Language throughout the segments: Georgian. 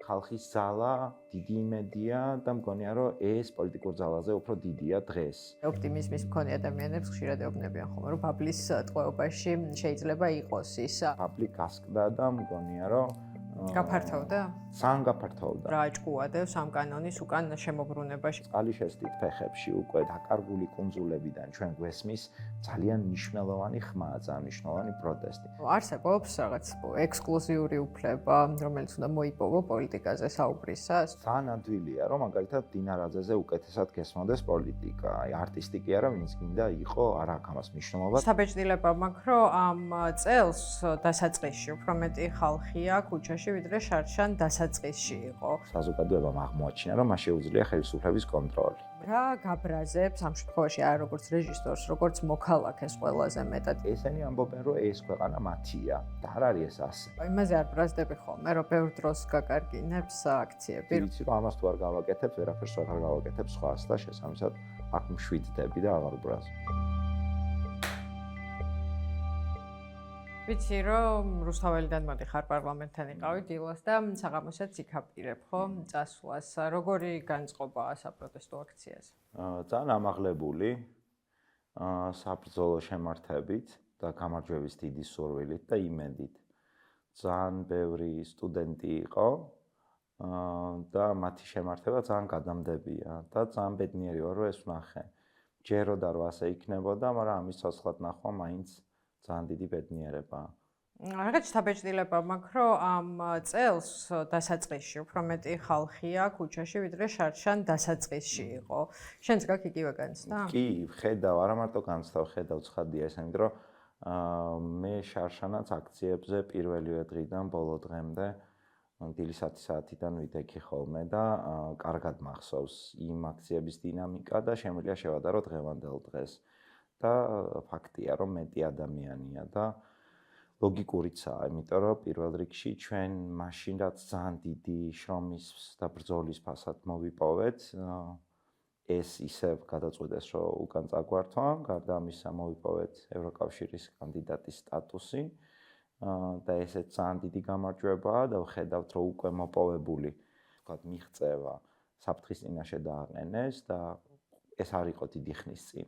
ხალხის ძალა დიდი იმედია და მგონია რომ ეს პოლიტიკურ ძალაზე უფრო დიდია დღეს. ოპტიმიზმის მქონე ადამიანებს ხშირად ეუბნებიან ხოლმე, რომ ბაბლის ტყვეობაში შეიძლება იყოს ის ბაბლი გასკდა და მგონია რომ გაფართოვდა? სამ გაფართოვდა. რა აჭკუადევს ამ კანონის უკან შემოbrunებაში. წყალი შესდით ფეხებში უკვე დაკარგული კუნძულებიდან ჩვენ გვესმის ძალიან მნიშვნელოვანი ხმა, ძალიან მნიშვნელოვანი პროტესტი. არსებობს რაღაც ექსკლუზიური უფლება, რომელიც უნდა მოიპოვო პოლიტიკაზე საუბრისას? ძალიან ადვილია, რომ მაგალითად დინარაძეზე უკეთესად გესმოდეს პოლიტიკა. აი არტისტი კი არა, ვინც გინდა იყო, არ აქვს ამას მნიშვნელობა. საბეჭდილება მაქვს, რომ ამ წელს დასაწყისში უფრო მეტი ხალხია ქუჩაში, ვიდრე შარშან დასაწყისში იყო. საზოგადოებამ აღმოაჩინა, რომ მას შეუძლია ხელისუფლების კონტროლი. რა გაბრაზებს ამ შემთხვევაში არა როგორც რეჟისორს, როგორც მოქალაქეს ყველაზე მეტად. ესენი ამბობენ, რომ ეს ქვეყანა მათია და არ არის ეს ასე. იმაზე არ ბრაზდები ხოლმე, რომ ბევრ დროს გაკარგინებს აქციები. ვიცი, რომ ამას თუ არ გავაკეთებ, ვერაფერს აღარ გავაკეთებ სხვას და შესაბამისად აქ მშვიდდები და აღარ ვბრაზ. ვიცი, რომ რუსთაველიდან მოდიხარ პარლამენტთან იყავი დილას და საღამოსაც იქაპირებ, ხო, წასვლას. როგორი განწყობაა საპროტესტო აქციაზე? ძალიან ამაღლებული საბრძოლო შემართებით და გამარჯვების დიდი სურვილით და იმედით. ძალიან ბევრი სტუდენტი იყო და მათი შემართება ძალიან გადამდებია და ძალიან ბედნიერი ვარ, რომ ეს ვნახე. ჯეროდა რომ ასე იქნებოდა, მაგრამ ამის ცოცხლად ნახვა მაინც ძალიან დიდი ბედნიერებაა. რაღაც შთაბეჭდილება მაქვს, რომ ამ წელს დასაწყისში უფრო მეტი ხალხია ქუჩაში, ვიდრე შარშან დასაწყისში იყო. შენც გაქვს იგივე განცდა? კი, ხედავ, არა მარტო განცდავ, ხედავ ცხადია ეს, იმიტომ რომ მე შარშანაც აქციებზე პირველივე დღიდან ბოლო დღემდე დილის 10 საათიდან ვიდექი ხოლმე და კარგად მახსოვს იმ აქციების დინამიკა და შემიძლია შევადარო დღევანდელ დღეს. და ფაქტია, რომ მეტი ადამიანია და ლოგიკურიცაა, იმიტომ რომ პირველ რიგში ჩვენ მაშინ რაც ძალიან დიდი შრომის და ბრძოლის ფასად მოვიპოვეთ, ეს ისევ გადაწყვეტეს, რომ უკან წაგვართვა, გარდა ამისა მოვიპოვეთ ევროკავშირის კანდიდატის სტატუსი და ესეც ძალიან დიდი გამარჯვებაა და ვხედავთ, რომ უკვე მოპოვებული, ვთქვათ, მიღწევა საფრთხის წინაშე დააყენეს და ეს არ იყო დიდი ხნის წინ.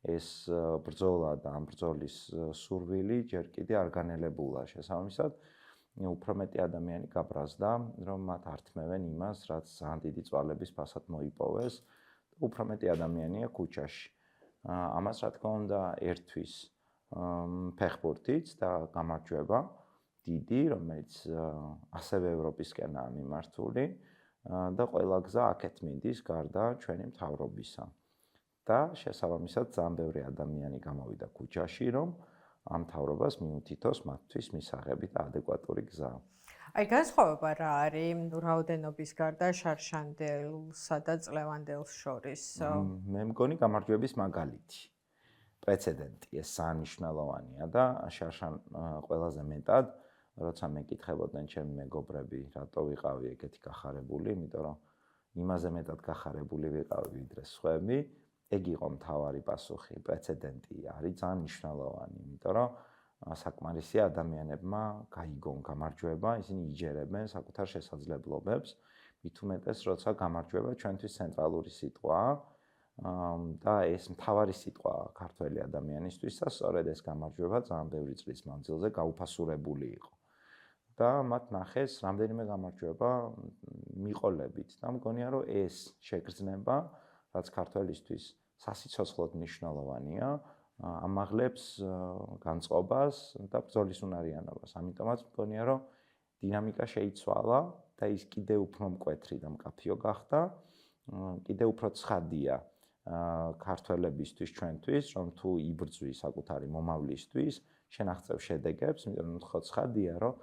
ეს ბრძოლა და ამ ბრძოლის სურვილი ჯერ კიდე არ განელებულა შესაბამისად უფრო მეტი ადამიანი გაბრაზდა რომ მათ ართმევენ იმას რაც ძალიან დიდი წვალების ფასად მოიპოვეს და უფრო მეტი ადამიანია ქუჩაში ამას რა თქმა უნდა ერთვის ფეხბურთიც და გამარჯვება დიდი რომელიც ასევე ევროპისკენაა მიმართული და ყველა გზა აქეთ მიდის გარდა ჩვენი მთავრობისა და შესაბამისად ძალიან ბევრი ადამიანი გამოვიდა ქუჩაში, რომ ამ მთავრობას მიუთითოს მათთვის მისაღები და ადეკვატური გზა. აი, განსხვავება რა არის რაოდენობის გარდა შარშანდელსა და წლევანდელს შორის? მე მგონი გამარჯვების მაგალითი. პრეცედენტი ეს სანიშნელოვანია და შარშან ყველაზე მეტად, როცა მეკითხებოდნენ ჩემი მეგობრები, რატო ვიყავი ეგეთი გახარებული, იმიტომ რომ იმაზე მეტად გახარებული ვიყავი ვიდრე სხვები. ეგ იყო მთავარი პასუხი, პრეცედენტი არის ძალიან მნიშვნელოვანი, იმიტომ რომ საკმარისია ადამიანებმა გაიგონ გამარჯვება, ისინი იჯერებენ საკუთარ შესაძლებლობებს, მით უმეტეს, როცა გამარჯვება ჩვენთვის ცენტრალური სიტყვაა და ეს მთავარი სიტყვაა ქართველი ადამიანისთვის და სწორედ ეს გამარჯვება ძალიან ბევრი წლის მანძილზე გაუფასურებული იყო. და მათ ნახეს რამდენიმე გამარჯვება მიყოლებით და მგონია, რომ ეს შეგრძნება რაც ქართველისთვის სასიცოცხლოდ მნიშვნელოვანია, ამაღლებს განწყობას და ბრძოლის უნარიანობას. ამიტომაც მგონია, რომ დინამიკა შეიცვალა და ის კიდევ უფრო მკვეთრი და მკაფიო გახდა, კიდევ უფრო ცხადია ქართველებისთვის ჩვენთვის, რომ თუ იბრძვი საკუთარი მომავლისთვის, შენაღწევ შედეგებს, იმიტომ რომ ხო ცხადია, რომ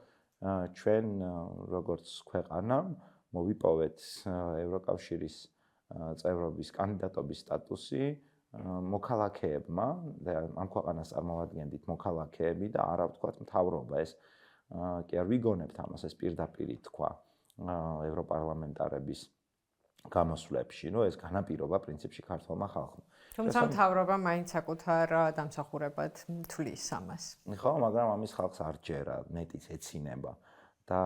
ჩვენ როგორც ქვეყანა მოვიპოვეთ ევროკავშირის წევრობის კანდიდატობის სტატუსი მოქალაქეებმა და ამ ქვეყანას წარმოვადგენდით მოქალაქეები და არა ვთქვათ მთავრობა ეს კი არ ვიგონებთ ამას ეს პირდაპირ თქვა ევროპარლამენტარების გამოსვლებში, რომ ეს განაპირობა პრინციპში ქართულმა ხალხმა. თუმცა მთავრობა მაინც საკუთარ დამსახურებად თვლის ამას. ხო, მაგრამ ამის ხალხს არ ჯერა, მეტიც ეცინება და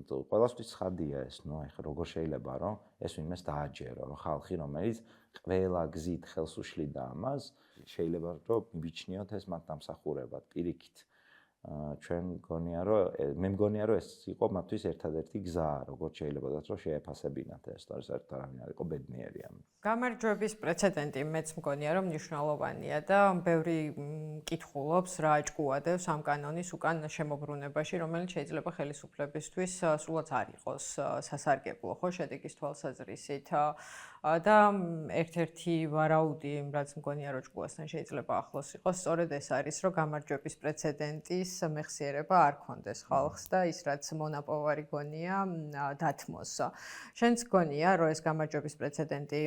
ყველასთვის ცხადია ეს, ნუ ეხლა როგორ შეიძლება რომ ეს ვინმეს დააჯერო, რომ ხალხი რომელიც ყველა გზით ხელს უშლიდა ამას, შეიძლება რომ მიბიჩნიოთ ეს მათ დამსახურებად პირიქით. ჩვენ მგონია რომ მე მგონია რომ ეს იყო მათთვის ერთადერთი გზა, როგორც შეიძლება რომ შეეფასებინათ ეს, თორე საერთოდ არავინ არ იყო ბედნიერი ამ. გამარჯვების პრეცედენტი მეც მგონია რომ მნიშვნელოვანია და ბევრი კითხულობს რა აჭკუადევს ამ კანონის უკან შემოbrunებაში, რომელიც შეიძლება ხელისუფლებისთვის სულაც არ იყოს სასარგებლო, ხო, შედეგის თვალსაზრისით. და ერთ-ერთი ვარაუდი, რაც მგონია რომ ჭკუასთან შეიძლება ახლოს იყოს, სწორედ ეს არის, რომ გამარჯვების პრეცედენტის მეხსიერება არ ქონდეს ხალხს და ის რაც მონაპოვარი გონია დათმოს. შენც გონია რომ ეს გამარჯვების პრეცედენტი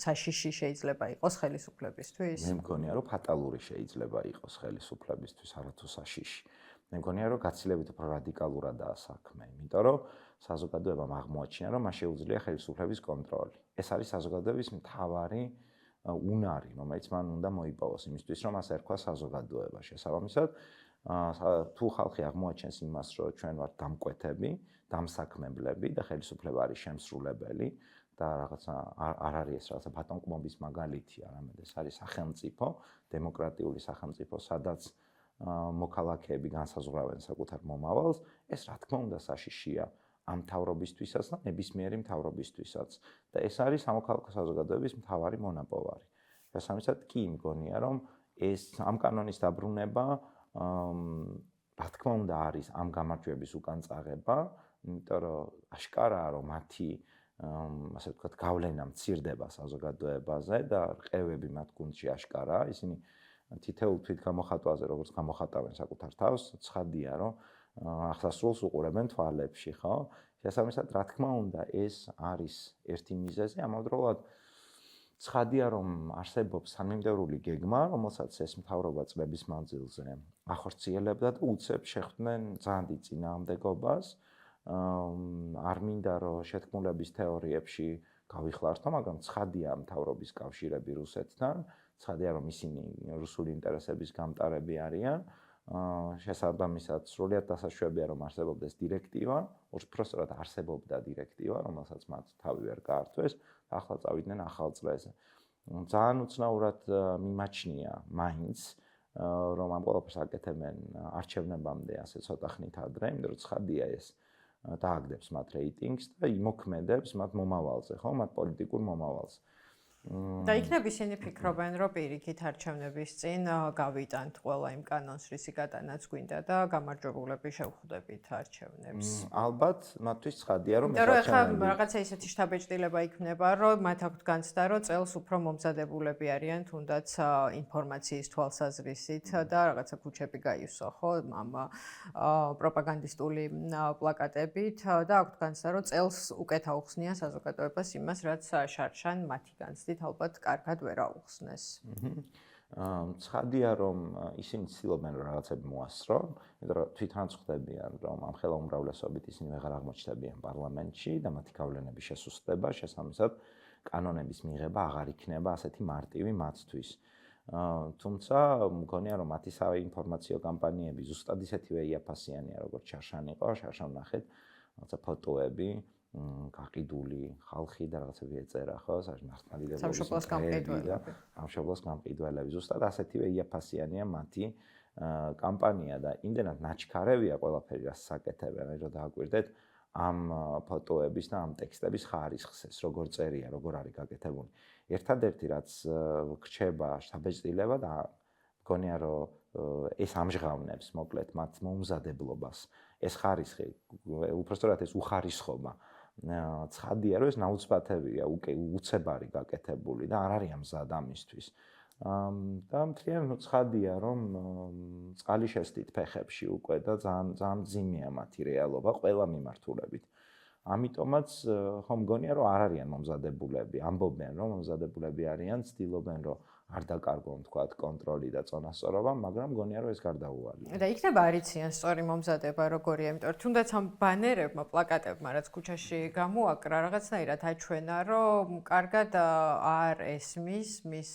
საშიში შეიძლება იყოს ხელისუფლებისთვის? მე მგონია რომ ფატალური შეიძლება იყოს ხელისუფლებისთვის, არათუ საშიში. მე მგონია რომ გაცილებით უფრო რადიკალურადაა საქმე, იმიტომ რომ საზოგადოებამ აღმოაჩინა რომ მას შეუძლია ხელისუფლების კონტროლი. ეს არის საზოგადოების მთავარი უნარი, რომელიც მან უნდა მოიპოვოს იმისთვის, რომ მას ერქვა საზოგადოება. შესაბამისად, თუ ხალხი აღმოაჩენს იმას, რომ ჩვენ ვართ დამკვეთები, დამსაქმებლები და ხელისუფლება არის შემსრულებელი და რაღაცა არ არის ეს რაღაცა ბატონყმობის მაგალითი, არამედ ეს არის სახელმწიფო, დემოკრატიული სახელმწიფო, სადაც მოქალაქეები განსაზღვრავენ საკუთარ მომავალს, ეს რა თქმა უნდა საშიშია ამ მთავრობისთვისაც და ნებისმიერი მთავრობისთვისაც და ეს არის სამოქალაქო საზოგადოების მთავარი მონაპოვარი. შესაბამისად კი მგონია რომ ეს ამ კანონის დაბრუნება რა თქმა უნდა არის ამ გამარჯვების უკან წაღება, იმიტომ რომ აშკარაა რომ მათი ასე ვთქვათ გავლენა მცირდება საზოგადოებაზე და რყევები მათ გუნდში აშკარაა, ისინი თითოეულ თვითგამოხატვაზე როგორც გამოხატავენ საკუთარ თავს, ცხადია რომ ახსასრულს უყურებენ თვალებში, ხო? შესაბამისად, რა თქმა უნდა, ეს არის ერთი მიზეზი, ამავდროულად ცხადია რომ არსებობს სამიმდევრული გეგმა, რომელსაც ეს მთავრობა წლების მანძილზე ახორციელებდა და უცებ შეხვდნენ ძალიან დიდ წინააღმდეგობას. არ მინდა რომ შეთქმულების თეორიებში გავიხლართო, მაგრამ ცხადია მთავრობის კავშირები რუსეთთან, ცხადია რომ ისინი რუსული ინტერესების გამტარები არიან. შესაბამისად, სრულიად დასაშვებია რომ არსებობდეს დირექტივა, უბრალოდ არსებობდა დირექტივა, რომელსაც მათ თავი ვერ გაართვეს, ახლა წავიდნენ ახალ წრეზე. ძალიან უცნაურად მიმაჩნია მაინც, რომ ამ ყველაფერს აკეთებენ არჩევნებამდე ასე ცოტა ხნით ადრე, იმიტომ რომ ცხადია ეს დააგდებს მათ რეიტინგს და იმოქმედებს მათ მომავალზე, ხო, მათ პოლიტიკურ მომავალზე. და იქნებ ისინი ფიქრობენ, რომ პირიქით არჩევნების წინ გავიტანთ ყველა იმ კანონს, რისი გატანაც გვინდა და გამარჯვებულები შევხვდებით არჩევნებს. ალბათ, მათთვის ცხადია, რომ ეს არჩევნები რაღაცა ისეთი შთაბეჭდილება იქნება, რომ მათ აქვთ განცდა, რომ წელს უფრო მომზადებულები არიან, თუნდაც ინფორმაციის თვალსაზრისით და რაღაცა ქუჩები გაივსო, ხო, ამ პროპაგანდისტული პლაკატებით და აქვთ განცდა, რომ წელს უკეთ აუხსნიან საზოგადოებას იმას, რაც შარშან მათი განცდით ალბათ კარგად ვერ აუხსნეს. ცხადია რომ ისინი ცდილობენ რომ რაღაცები მოასწრონ, იმიტომ რომ თვითონაც ხვდებიან რომ ამ ხელოვნურავლესობით ისინი ვეღარ აღმოჩნდებიან პარლამენტში და მათი გავლენების შესუსტება, შესაბამისად კანონების მიღება აღარ იქნება ასეთი მარტივი მათთვის. თუმცა მგონია რომ მათი საინფორმაციო კამპანიები ზუსტად ისეთივე იაფასიანია როგორც შარშან იყო, შარშან ნახეთ რაღაცა ფოტოები გაყიდული ხალხი და რაღაცები ეწერა, ხო, მართლმადიდებლობის სამშობლოს გამყიდველები. ზუსტად ასეთივე იაფასიანია მათი კამპანია და იმდენად ნაჩქარევია ყველაფერი, რაც საკეთებენ, რომ დააკვირდეთ ამ ფოტოების და ამ ტექსტების ხარისხს, ეს როგორ წერია, როგორ არის გაკეთებული. ერთადერთი რაც გრჩება შთაბეჭდილება და მგონია რომ ეს ამჟღავნებს მოკლედ მათ მომზადებლობას. ეს ხარისხი, უпростоრად ეს უხარისხობა ცხადია რომ ეს ნაუცბათებია, უცებარი გაკეთებული და არ არის ამზად ამისთვის. და მთლიანად ცხადია რომ წყალი შესდით ფეხებში უკვე და ძალიან მძიმეა მათი რეალობა ყველა მიმართულებით. ამიტომაც ხომ მგონია რომ არ არიან მომზადებულები, ამბობენ რომ მომზადებულები არიან, ცდილობენ რომ არ დაკარგონ თქვათ კონტროლი და წონასწორობა, მაგრამ მგონია რომ ეს გარდაუვალია. და იქნება არიციან სწორი მომზადება როგორია, იმიტომ რომ თუნდაც ამ ბანერებმა, პლაკატებმა, რაც ქუჩაში გამოაკრა, რაღაცნაირად აჩვენა, რომ კარგად არ ესმის მის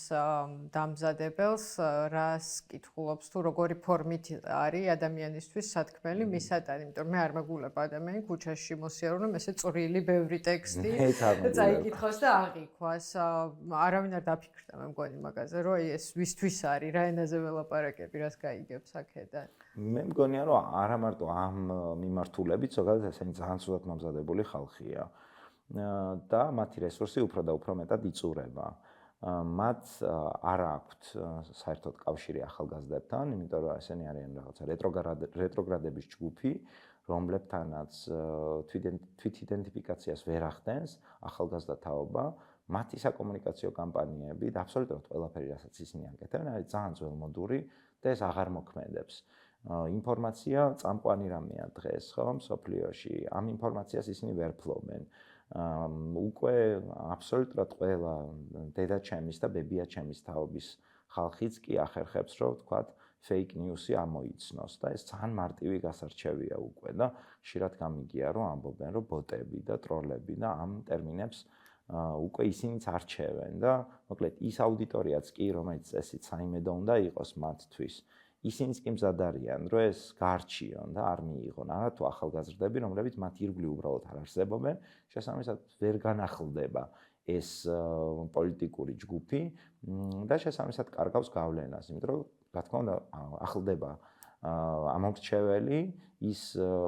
დამზადებელს, რას კითხულობს თუ როგორი ფორმით არის ადამიანისთვის სათქმელი მისატანი, იმიტომ რომ მე არ მეგულება ადამიანი ქუჩაში მოსიარო, რომ ესე წვრილი ბევრი ტექსტი წაიკითხოს და აღიქვას. არავინ არ დაფიქრდა მე მგონი მაგაზე, რომ ეს ვისთვის არის, რა ენაზე ველაპარაკები, რას გაიგებს აქედან. მე მგონია რომ არა მარტო ამ მიმართულებით, ზოგადად ესენი ძალიან სულად მომზადებული ხალხია და მათი რესურსი უფრო და უფრო მეტად იწურება. მათ არ აქვთ საერთოდ კავშირი ახალგაზრდებთან, იმიტომ რომ ესენი არიან რაღაცა რეტროგრადების ჯგუფი, რომლებთანაც თვით იდენტიფიკაციას ვერ ახდენს ახალგაზრდა თაობა. მათი საკომუნიკაციო კამპანიები და აბსოლუტურად ყველაფერი, რასაც ისინი აკეთებენ, არის ძალიან ძველმოდური და ეს აღარ მოქმედებს. ინფორმაცია წამყვანი რამეა დღეს, ხო, მსოფლიოში. ამ ინფორმაციას ისინი ვერ ფლობენ. უკვე აბსოლუტურად ყველა დედაჩემის და ბებიაჩემის თაობის ხალხიც კი ახერხებს, რომ ვთქვათ, fake news-ი ამოიცნოს და ეს ძალიან მარტივი გასარჩევია უკვე და ხშირად გამიგია, რომ ამბობენ, რომ ბოტები და ტროლები და ამ ტერმინებს უკვე ისინიც არჩევენ და მოკლედ ის აუდიტორიაც კი, რომელიც ესეც საიმედო უნდა იყოს მათთვის, ისინიც კი მზად არიან, რომ ეს გარჩიონ და არ მიიღონ. არა თუ ახალგაზრდები, რომლებიც მათ ირგვლივ უბრალოდ არ არსებობენ, შესაბამისად ვერ განახლდება ეს პოლიტიკური ჯგუფი და შესაბამისად კარგავს გავლენას, იმიტომ რომ რა თქმა უნდა ახლდება ამომრჩეველი, ის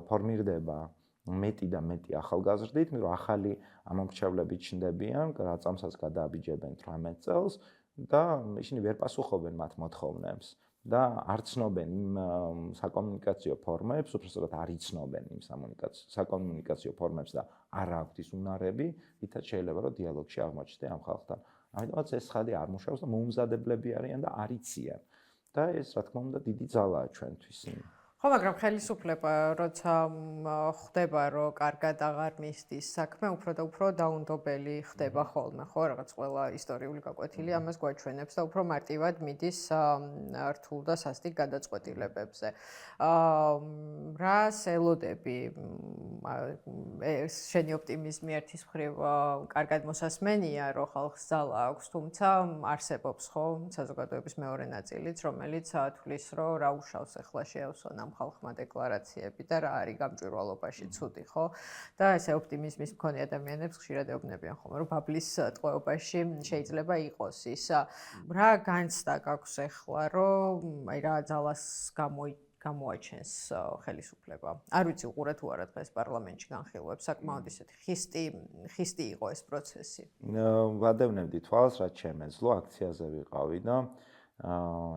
ფორმირდება მეტი და მეტი ახალგაზრდით, იმიტომ რომ ახალი ამომრჩევლები ჩნდებიან, რა წამსაც გადააბიჯებენ 18 წელს და ისინი ვერ პასუხობენ მათ მოთხოვნებს და არ ცნობენ იმ საკომუნიკაციო ფორმებს, უბრალოდ არ იცნობენ იმ საკომუნიკაციო ფორმებს და არ აქვთ ის უნარები, რითაც შეიძლება რომ დიალოგში აღმოჩნდე ამ ხალხთან. ამიტომაც ეს ხადი არ მუშაობს და მოუმზადებლები არიან და არ იციან. და ეს რა თქმა უნდა დიდი ძალაა ჩვენთვის. ხო, მაგრამ ხელისუფლება როცა ხდება, რომ კარგად აღარ მისდის საქმე, უფრო და უფრო დაუნდობელი ხდება ხოლმე, ხო, რაღაც ყველა ისტორიული გაკვეთილი ამას გვაჩვენებს და უფრო მარტივად მიდის რთულ და სასტიკ გადაწყვეტილებებზე. რას ელოდები შენი ოპტიმიზმი ერთის მხრივ კარგად მოსასმენია, რომ ხალხს ძალა აქვს, თუმცა არსებობს ხო საზოგადოების მეორე ნაწილიც, რომელიც თვლის, რომ რა უშავს ახლა შეავსონ ამ ხალხმა დეკლარაციები და რა არის გამჭვირვალობაში ცუდი, ხო? და ესე ოპტიმიზმის მქონე ადამიანებს ხშირად ეუბნებიან ხოლმე, რომ ბაბლის ტყვეობაში შეიძლება იყოს ის. რა განცდა გაქვს ახლა, რომ აი რა ძალას გამოაჩენს ხელისუფლება. არ ვიცი უყურე თუ არა დღეს პარლამენტში განხილვებს, საკმაოდ ისეთი ხისტი იყო ეს პროცესი. ვადევნებდი თვალს, რაც შემეძლო, აქციაზე ვიყავი და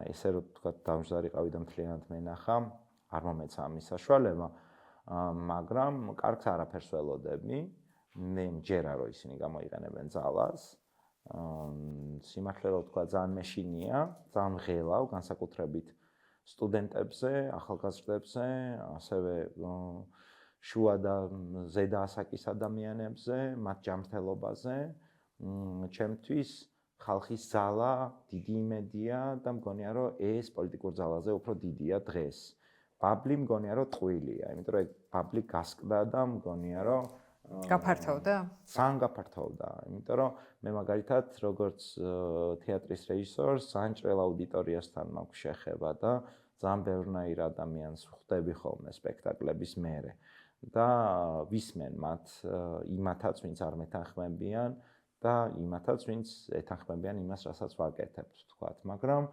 ესე რომ თქვა დამждარიყავი და მთლიანად მენახა, არ მომეცა ამის საშუალება, მაგრამ კარგს არაფერს ველოდები. მე მჯერა რომ ისინი გამოიყენებენ ძალას. სიმართლე რომ თქვა ძალიან მეშინია, ძალიან ღელავ განსაკუთრებით სტუდენტებზე, ახალგაზრდებზე, ასევე შუა და ზედა ასაკის ადამიანებზე, მათ ჯანმრთელობაზე. ჩემთვის ხალხის ძალა დიდი იმედია და მგონია რომ ეს პოლიტიკურ ძალაზე უფრო დიდია დღეს. ბაბლი მგონია რომ ტყუილია, იმიტომ რომ ბაბლი გასკდა და მგონია რომ გაფართოვდა? ძალიან გაფართოვდა, იმიტომ რომ მე მაგალითად როგორც თეატრის რეჟისორს ძალიან ჭრელ აუდიტორიასთან მაქვს შეხება და ძალიან ბევრნაირ ადამიანს ხვდები ხოლმე სპექტაკლების მერე და ვისმენ მათ იმათაც ვინც არ მეთანხმებიან და იმათაც ვინც ეთანხმებიან იმას რასაც ვაკეთებთ თქვათ, მაგრამ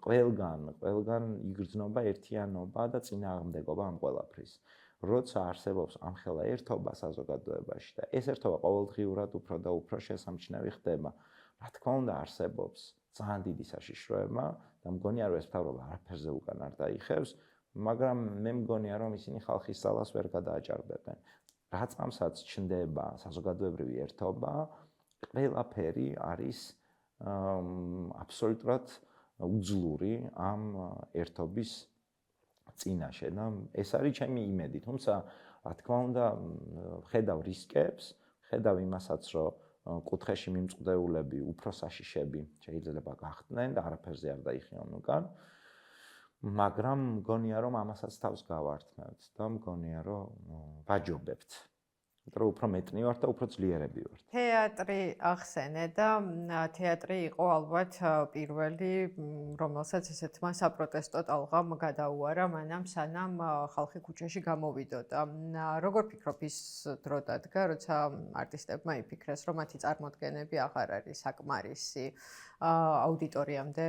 ყველგან იგრძნობა ერთიანობა და წინააღმდეგობა ამ ყველაფრის. როცა არსებობს ამხელა ერთობა საზოგადოებაში და ეს ერთობა ყოველდღიურად უფრო და უფრო შესამჩნევი ხდება, რა თქმა უნდა არსებობს ძალიან დიდი საშიშროება და მგონია რომ ეს მთავრობა არაფერზე უკან არ დაიხევს, მაგრამ მე მგონია რომ ისინი ხალხის ძალას ვერ გადააჭარბებენ. რაც ამსაც ჩნდება საზოგადოებრივი ერთობა, ყველაფერი არის აბსოლუტურად უძლური ამ ერთობის წინაშე და ეს არის ჩემი იმედი, თუმცა რა თქმა უნდა ხედავ რისკებს, ხედავ იმასაც, რომ კუთხეში მიმწყდეულები, უფრო საშიშები შეიძლება გახდნენ და არაფერზე არ დაიხიონ უკან. მაგრამ მგონია რომ ამასაც თავს გავართმევთ და მგონია რომ ვაჯობებთ. რომ უფრო მეტნი ვართ და უფრო ძლიერები ვართ. თეატრი ახსენე და თეატრი იყო ალბათ პირველი, რომელსაც ესეთმა საპროტესტო ტალღამ გადაუარა მანამ სანამ ხალხი ქუჩაში გამოვიდოდა. როგორ ფიქრობ ის დრო დადგა, როცა არტისტებმა იფიქრეს, რომ მათი წარმოდგენები აღარ არის საკმარისი აუდიტორიამდე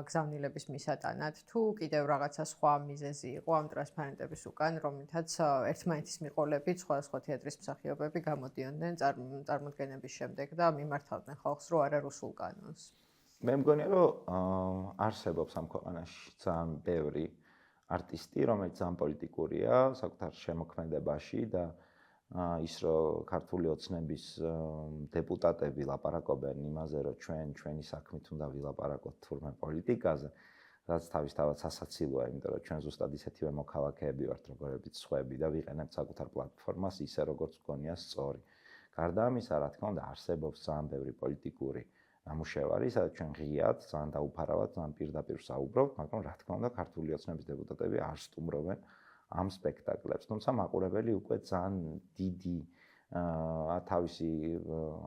გზავნილების მისატანად, თუ კიდევ რაღაცა სხვა მიზეზი იყო ამ ტრანსპარენტების უკან, რომლითაც ერთმანეთის მიყოლებით სხვადასხვა თეატრის მსახიობები გამოდიოდნენ წარმოდგენების შემდეგ და მიმართავდნენ ხალხს რო არა რუსულ კანონს. მე მგონია რომ არსებობს ამ ქვეყანაში ძალიან ბევრი არტისტი, რომელიც ძალიან პოლიტიკურია საკუთარ შემოქმედებაში და ის რომ ქართული ოცნების დეპუტატები ლაპარაკობენ იმაზე, რომ ჩვენი საქმით უნდა ვილაპარაკოთ თურმე პოლიტიკაზე, რაც თავისთავად სასაცილოა, იმიტომ რომ ჩვენ ზუსტად ისეთივე მოქალაქეები ვართ, როგორებიც სხვები და ვიყენებთ საკუთარ პლატფორმას ისე, როგორც გქონია სწორი. გარდა ამისა, რა თქმა უნდა, არსებობს ძალიან ბევრი პოლიტიკური ნამუშევარი, სადაც ჩვენ ღიად, ძალიან დაუფარავად, ძალიან პირდაპირ ვსაუბრობთ, მაგრამ რა თქმა უნდა, ქართული ოცნების დეპუტატები არ სტუმრობენ ამ სპექტაკლებს. თუმცა მაყურებელი უკვე ძალიან დიდი თავისი,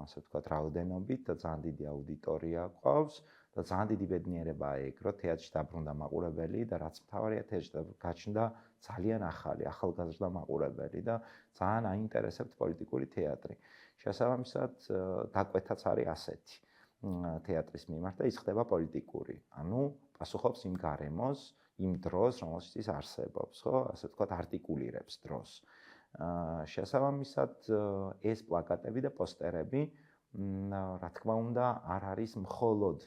ასე ვთქვათ, რაოდენობით და ძალიან დიდი აუდიტორია ყავს და ძალიან დიდი ბედნიერებაა ეგ, რომ თეატრში დაბრუნდა მაყურებელი და რაც მთავარია თეატრში გაჩნდა ძალიან ახალგაზრდა მაყურებელი და ძალიან აინტერესებთ პოლიტიკური თეატრი. შესაბამისად, დაკვეთაც არის ასეთი თეატრის მიმართ და ის ხდება პოლიტიკური. ანუ პასუხობს იმ გარემოს, იმ დროს, რომელშიც ის არსებობს, ხო? ასე ვთქვათ, არტიკულირებს დროს. შესაბამისად, ეს პლაკატები და პოსტერები, რა თქმა უნდა, არ არის მხოლოდ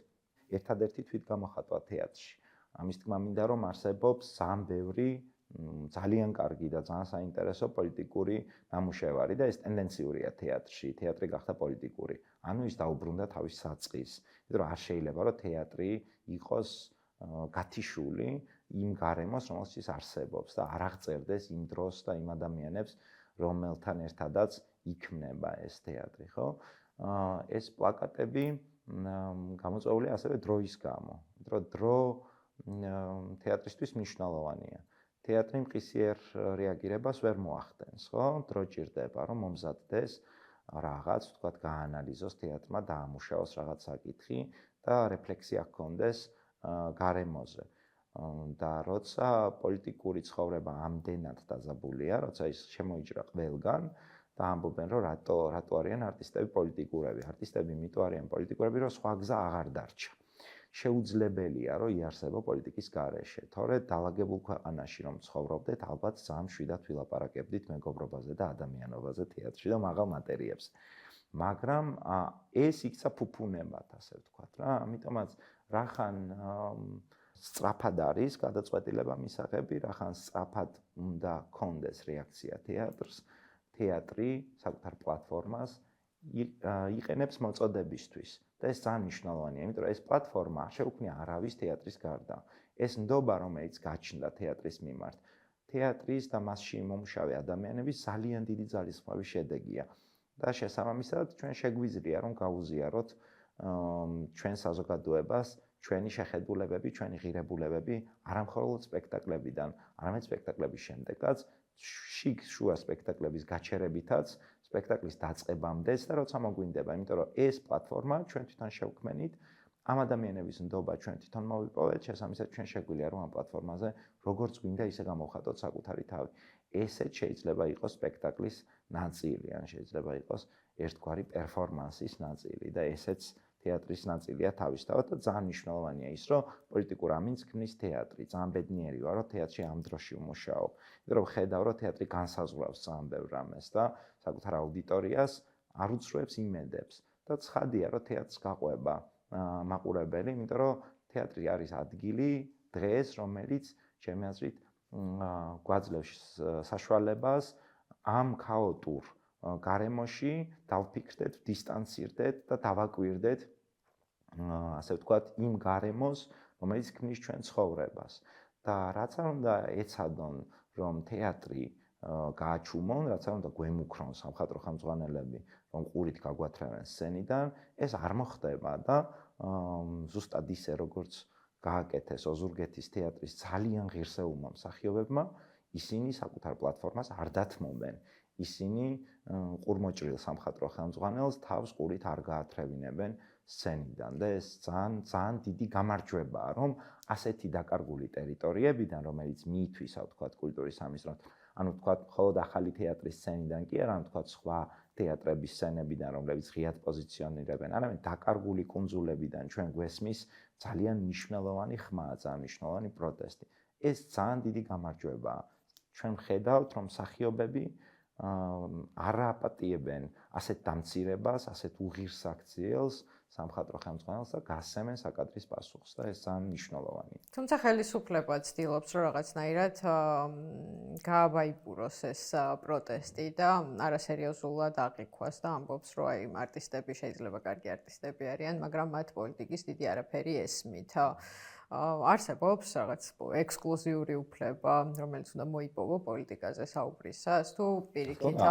ერთადერთი თვითგამოხატვა თეატრში. ამის თქმა მინდა, რომ არსებობს ძალიან ბევრი ძალიან კარგი და ძალიან საინტერესო პოლიტიკური ნამუშევარი და ეს ტენდენციურია თეატრში. თეატრი გახდა პოლიტიკური. ანუ ის დაუბრუნდა თავის საწყის. იმიტომ რომ არ შეიძლება რომ თეატრი იყოს გათიშული იმ გარემოს, რომელშიც ის არსებობს და არ აღწერდეს იმ დროს და იმ ადამიანებს, რომელთან ერთადაც იქმნება ეს თეატრი, ხო? ეს პლაკატები გამოწვეულია ასევე დროის გამო. დრო თეატრისთვის მნიშვნელოვანია. თეატრი მყისიერ რეაგირებას ვერ მოახდენს, ხო? დრო ჭირდება, რომ მომზადდეს რაღაც, ვთქვათ, გაანალიზოს თეატრმა, დაამუშავოს რაღაც საკითხი და რეფლექსია ჰქონდეს გარემოზე. და როცა პოლიტიკური ცხოვრება ამდენად დაზაბულია, როცა ის შემოიჭრა ყველგან და ამბობენ, რომ რატო არიან არტისტები პოლიტიკურები. არტისტები იმიტომ არიან პოლიტიკურები, რომ სხვა გზა აღარ დარჩა. შეუძლებელია, რომ იარსება პოლიტიკის გარეშე. თორედ დაალაგებულ ქვეყანაში რომ ცხოვრობდეთ, ალბათ ძალიან მშვიდად ვილაპარაკებდით მეგობრობაზე და ადამიანობაზე თეატრში და მაღალ მატერიებზე. მაგრამ ეს იქცა ფუფუნებად, ასე ვთქვათ რა. ამიტომაც რახან სწრაფად არის გადაწყვეტილება მისაღები, რახან სწრაფად უნდა კონდეს რეაქცია თეატრს, თეატრი საკუთარ პლატფორმას იყენებს მოწოდებისთვის. და ეს ძალიან მნიშვნელოვანია, იმიტომ რომ ეს პლატფორმა შეუქმნია არავის თეატრის გარდა. ეს ნდობა, რომელიც გაჩნდა თეატრის მიმართ, თეატრის და მასში მომუშავე ადამიანების ძალიან დიდი ძალისხმევის შედეგია. და შესაბამისად, ჩვენ შეგვიძლია რომ გავუზიაროთ ჩვენ საზოგადოებას ჩვენი შეხედულებები, ჩვენი ღირებულებები არამხოლოდ სპექტაკლებიდან, არამედ სპექტაკლების შემდეგაც, შიგ-შუა სპექტაკლების გაჩერებითაც, სპექტაკლის დაწყებამდეც და როცა მოგვინდება, იმიტომ რომ ეს პლატფორმა ჩვენ თვითონ შევქმნით, ამ ადამიანების ნდობა ჩვენ თვითონ მოვიპოვეთ, შესაბამისად ჩვენ შეგვიძლია რომ ამ პლატფორმაზე როგორც გვინდა ისე გამოვხატოთ საკუთარი თავი. ესეც შეიძლება იყოს სპექტაკლის ნაწილი, ან შეიძლება იყოს ერთგვარი პერფორმანსის ნაწილი და ესეც თეატრის ნაწილია თავისთავად და ძალიან მნიშვნელოვანია ის, რომ პოლიტიკურ ამინს ქმნის თეატრი. ძალიან ბედნიერი ვარ, რომ თეატრში ამ დროში ვმუშაობ. იმიტომ რომ ხედავ, რომ თეატრი განსაზღვრავს ძალიან ბევრ რამეს და საკუთარ აუდიტორიას არ უცრუებს იმედებს. და ცხადია, რომ თეატრს გაყვება მაყურებელი, იმიტომ რომ თეატრი არის ადგილი, დღეს, რომელიც ჩემი აზრით გვაძლევს საშუალებას ამ ქაოტურ გარემოში დავფიქრდეთ, დისტანცირდეთ და დავაკვირდეთ, ასე ვთქვათ, იმ გარემოს, რომელიც ქმნის ჩვენ ცხოვრებას. და რაც არ უნდა ეცადონ, რომ თეატრი გააჩუმონ, რაც არ უნდა გვემუქრონ სამხატვრო ხელმძღვანელები, რომ ყურით გაგვათრევენ სცენიდან, ეს არ მოხდება და ზუსტად ისე როგორც გააკეთეს ოზურგეთის თეატრის ძალიან ღირსეულმა მსახიობებმა, ისინი საკუთარ პლატფორმას არ დათმობენ. ისინი ყურმოჭრილ სამხატვრო ხელმძღვანელს თავს ყურით არ გაათრევინებენ სცენიდან და ეს ძალიან დიდი გამარჯვებაა, რომ ასეთი დაკარგული ტერიტორიებიდან, რომელიც მიითვისა, ვთქვათ, კულტურის სამინისტროს, ანუ ვთქვათ, მხოლოდ ახალი თეატრის სცენიდან კი არა, ვთქვათ, სხვა თეატრების სცენებიდან, რომლებიც ღიად პოზიციონირებენ, არამედ დაკარგული კუნძულებიდან ჩვენ გვესმის ძალიან მნიშვნელოვანი ხმა, ძალიან მნიშვნელოვანი პროტესტი. ეს ძალიან დიდი გამარჯვებაა. ჩვენ ვხედავთ, რომ მსახიობები არ აპატიებენ ასეთ დამცირებას, ასეთ უღირს აქციელს, სამხატვრო ხელმძღვანელს და გასცემენ საკადრის პასუხს და ეს ძალიან მნიშვნელოვანია. თუმცა ხელისუფლება ცდილობს, რომ რაღაცნაირად გააბაიბუროს ეს პროტესტი და არასერიოზულად აღიქვას და ამბობს, რომ აი არტისტები შეიძლება კარგი არტისტები არიან, მაგრამ მათ პოლიტიკის დიდი არაფერი ესმით. არსებობს რაღაც ექსკლუზიური უფლება, რომელიც უნდა მოიპოვო პოლიტიკაზე საუბრისას, თუ პირიქით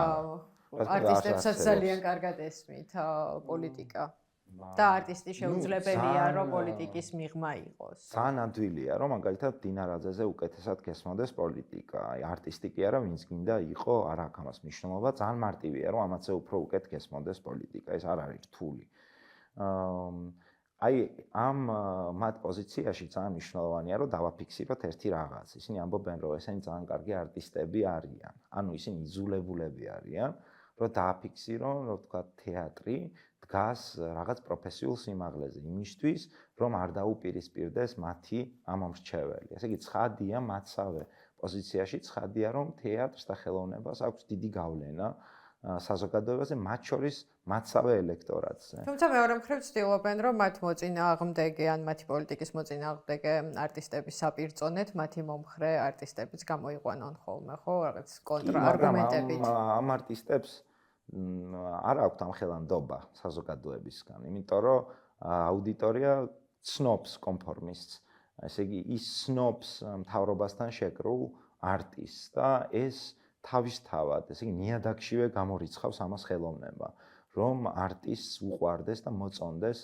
არტისტებსაც ძალიან კარგად ესმით პოლიტიკა. და არტისტი შეუძლებელია, რომ პოლიტიკის მიღმა იყოს. ძალიან ადვილია, რომ მაგალითად დინარაძეზე უკეთესად გესმოდეს პოლიტიკა. აი არტისტი კი არა, ვინც გინდა იყო, არ აქვს ამას მნიშვნელობა, ძალიან მარტივია, რომ ამაზე უფრო უკეთ გესმოდეს პოლიტიკა. ეს არ არის რთული. აი ამ მათ პოზიციაში ძალიან მნიშვნელოვანია, რომ დავაფიქსიროთ ერთი რაღაც. ისინი ამბობენ, რომ ესენი ძალიან კარგი არტისტები არიან. ანუ ისინი იძულებულები არიან, რომ დააფიქსირონ, რომ თქვა თეატრი დგას რაღაც პროფესიულ სიმაღლეზე იმისთვის, რომ არ დაუპირისპირდეს მათი ამომრჩეველი. ესე იგი, ცხადია მათსავე პოზიციაში, ცხადია, რომ თეატრს და ხელოვნებას აქვს დიდი გავლენა საზოგადოებაზე, მათ შორის მათსავე ელექტორატზე. თუმცა მეორე მხრივ ცდილობენ, რომ მათ მოწინააღმდეგე ან მათი პოლიტიკის მოწინააღმდეგე არტისტების საპირწონეთ, მათი მომხრე არტისტებიც გამოიყვანონ ხოლმე, ხო, რაღაც კონტრაარგუმენტებით. ამ არტისტებს არ აქვთ ამხელა ნდობა საზოგადოებისგან, იმიტომ რომ აუდიტორია ცნობს კონფორმისტს. ესე იგი, ის ცნობს მთავრობასთან შეკრულ არტისტს და ეს თავისთავად, ესე იგი, ნიადაგშივე გამორიცხავს ამას ხელოვნება, რომ არტისტს უყვარდეს და მოწონდეს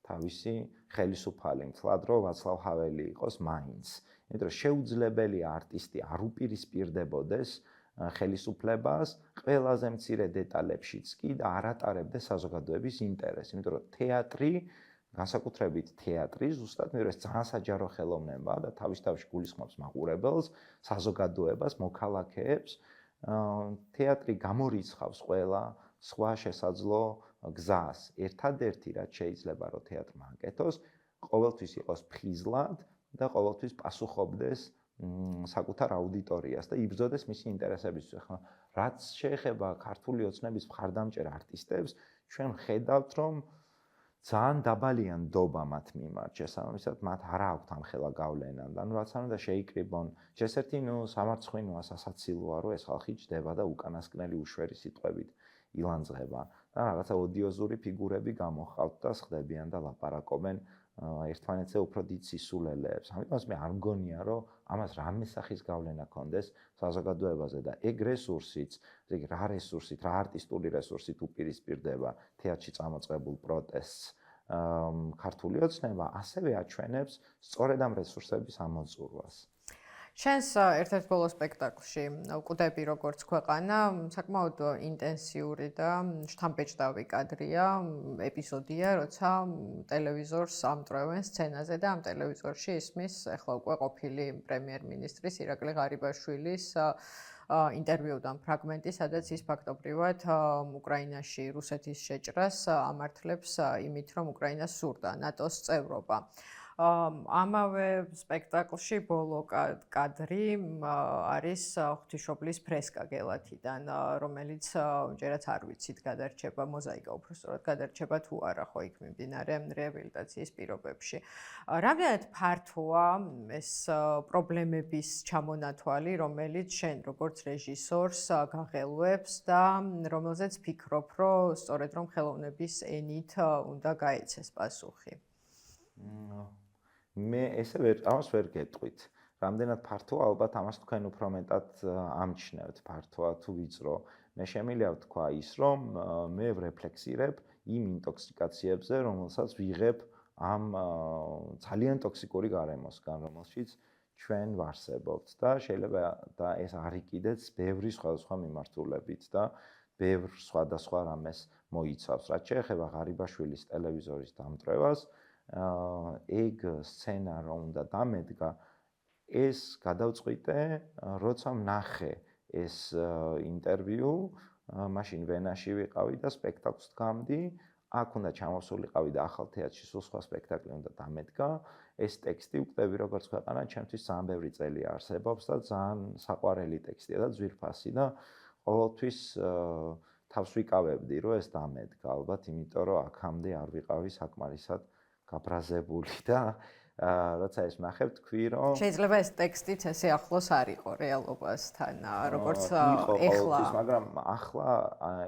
თავისი ხელისუფალი, მთლად რომ ვაცლავ ჰაველი იყოს მაინც. იმიტომ რომ შეუძლებელია არტისტი არ უპირისპირდებოდეს ხელისუფლებას ყველაზე მცირე დეტალებშიც კი და არ ატარებდეს საზოგადოების ინტერესს, იმიტომ რომ თეატრი, განსაკუთრებით თეატრი, ზუსტად მე ეს ძალიან საჯარო ხელოვნებაა და თავის-თავში გულისხმობს მაყურებელს, საზოგადოებას, მოქალაქეებს. თეატრი გამორიცხავს ყველა სხვა შესაძლო გზას. ერთადერთი რაც შეიძლება რომ თეატრმა აკეთოს, ყოველთვის იყოს ფხიზლად და ყოველთვის პასუხობდეს საკუთარ აუდიტორიას და იბრძოდეს მისი ინტერესებისთვის. ახლა რაც შეეხება ქართული ოცნების მხარდამჭერ არტისტებს, ჩვენ ხედავთ, რომ ძალიან დაბალია ნდობა მათ მიმართ, შესაბამისად მათ არ აქვთ ამხელა გავლენა და რაც არ უნდა შეიკრიბონ. შესერთი სამარცხვინოა სასაცილოა, რომ ეს ხალხი ჯდება და უკანასკნელი უშვერი სიტყვებით ილანძღება და რაღაცა ოდიოზური ფიგურები გამოხავთ და ხდებიან და ლაპარაკობენ ერთმანეთზე უფრო დიდ სისულელეებს. ამიტომაც მე არ მგონია, რომ ამას რამე სახის გავლენა ქონდეს საზოგადოებაზე და ეგ რესურსიც, ეგ რა რესურსით, რა არტისტული რესურსით უპირისპირდება თეატრში წამოწყებულ პროტესტს ქართული ოცნება, ასევე აჩვენებს სწორედ ამ რესურსების ამოწურვას. შენს ერთ-ერთ ბოლო სპექტაკლში ვკვდები როგორც ქვეყანა, საკმაოდ ინტენსიური და შთამბეჭდავი კადრია, ეპიზოდია, როცა ტელევიზორს ამტვრევენ სცენაზე და ამ ტელევიზორში ისმის ახლა უკვე ყოფილი პრემიერ-მინისტრის ირაკლი ღარიბაშვილის ინტერვიუდან ფრაგმენტი, სადაც ის ფაქტობრივად უკრაინაში რუსეთის შეჭრას ამართლებს იმით, რომ უკრაინას სურდა ნატოს წევრობა. ამავე სპექტაკლში ბოლო კადრი არის ღვთისმშობლის ფრესკა გელათიდან, რომელიც ჯერაც არ ვიცით გადარჩება, მოზაიკა უბრალოდ გადარჩება თუ არა ხო იქ მიმდინარე რეაბილიტაციის პირობებში. რამდენად ფართოა ეს პრობლემების ჩამონათვალი, რომელიც შენ როგორც რეჟისორს გაღელვებს და რომელზეც ფიქრობ, რომ სწორედ რომ ხელოვნების ენით უნდა გაეცეს პასუხი. მე ამას ვერ გეტყვით. რამდენად ფართოა, ალბათ ამას თქვენ უფრო მეტად ამჩნევთ ფართოა თუ ვიწრო. მე შემიძლია ვთქვა ის, რომ მე ვრეფლექსირებ იმ ინტოქსიკაციებზე, რომელსაც ვიღებ ამ ძალიან ტოქსიკური გარემოსგან, რომელშიც ჩვენ ვარსებობთ და შეიძლება და ეს არ იყიდეთ ბევრი სხვადასხვა მიმართულებით და ბევრ სხვადასხვა რამეს მოიცავს. რაც შეეხება ღარიბაშვილის ტელევიზორის დამტვრევას, ეგ სცენა რომ უნდა დამედგა, ეს გადავწყვიტე, როცა ვნახე ეს ინტერვიუ, მაშინ ვენაში ვიყავი და სპექტაკლს დგამდი. აქ უნდა ჩამოსულიყავი და ახალ თეატრში სულ სხვა სპექტაკლი უნდა დამედგა. ეს ტექსტი ვკვდები როგორც ქვეყანა, ჩემთვის ძალიან ბევრი წელი არსებობს და ძალიან საყვარელი ტექსტია და ძვირფასი და ყოველთვის თავს ვიკავებდი, რომ ეს დამედგა, ალბათ, იმიტომ რომ აქამდე არ ვიყავი საკმარისად გაბრაზებული და როცა ეს ვნახებ, თქვი, რომ შეიძლება ეს ტექსტიც ესე ახლოს არ იყო რეალობასთან, როგორც ეხლა, მაგრამ ახლა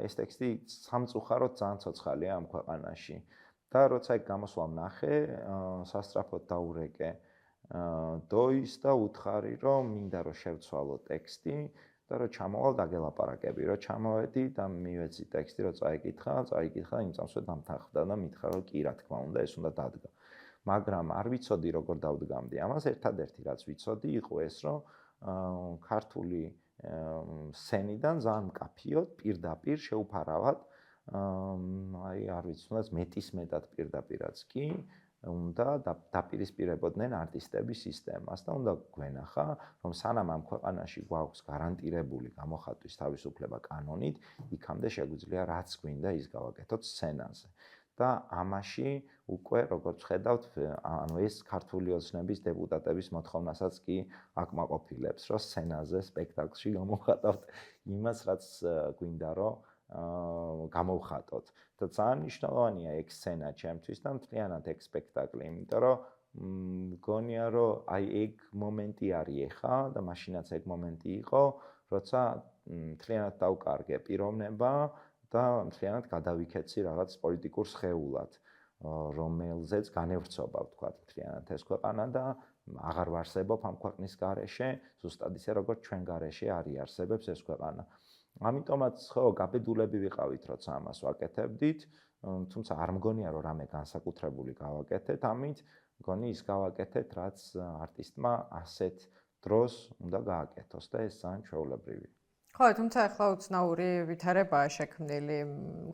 ეს ტექსტი სამწუხაროდ ძალიან ცოცხალია ამ ქვეყანაში. და როცა ეგ გამოსვლა ვნახე, სასწრაფოდ დაურეკე დოის და უთხარი, რომ მინდა რომ შევცვალო ტექსტი და რომ ჩამოვალ დაგელაპარაკები, რომ ჩამოვედი და მივეცი ტექსტი, რომ წაიკითხა და იმ წამსვე დამთანხმდა და მითხრა, რომ კი, რა თქმა უნდა, ეს უნდა დადგა. მაგრამ არ ვიცოდი როგორ დავდგამდი ამას, ერთადერთი რაც ვიცოდი იყო ეს, რომ ქართული სცენიდან ძალიან მკაფიოდ პირდაპირ შეუფარავად აი არ ვიცი, თუნდაც მეტისმეტად პირდაპირაც კი უნდა დაპირისპირებოდნენ არტისტების სისტემას და უნდა გვენახა, რომ სანამ ამ ქვეყანაში გვაქვს გარანტირებული გამოხატვის თავისუფლება კანონით, იქამდე შეგვიძლია რაც გვინდა ის გავაკეთოთ სცენაზე. და ამაში უკვე როგორც ხედავთ, ანუ ეს ქართული ოცნების დეპუტატების მოთხოვნასაც კი აკმაყოფილებს, რომ სცენაზე, სპექტაკლში გამოვხატავთ იმას, რაც გვინდა რომ გამოვხატოთ. და ძალიან მნიშვნელოვანია ეგ სცენა ჩემთვის და მთლიანად ეგ სპექტაკლი, იმიტომ რომ მგონია, რომ აი ეგ მომენტი არის ეხა და მაშინაც ეგ მომენტი იყო, როცა მთლიანად დავკარგე პიროვნება და მთლიანად გადავიქეცი რაღაც პოლიტიკურ სხეულად, რომელზეც განევრცობა, ვთქვათ, მთლიანად ეს ქვეყანა და აღარ ვარსებობ ამ ქვეყნის გარეშე, ზუსტად ისე როგორც ჩვენ გარეშე არიარსებებს ეს ქვეყანა. ამიტომაც ხო, გაბედულები ვიყავით, როცა ამას ვაკეთებდით, თუმცა არ მგონია, რომ რამე განსაკუთრებული გავაკეთეთ, ამით მგონი ის გავაკეთეთ, რაც არტისტმა ასეთ დროს უნდა გააკეთოს და ეს ძალიან ჩვეულებრივია. ხო, თუმცა ახლა უცნაური ვითარებაა შექმნილი,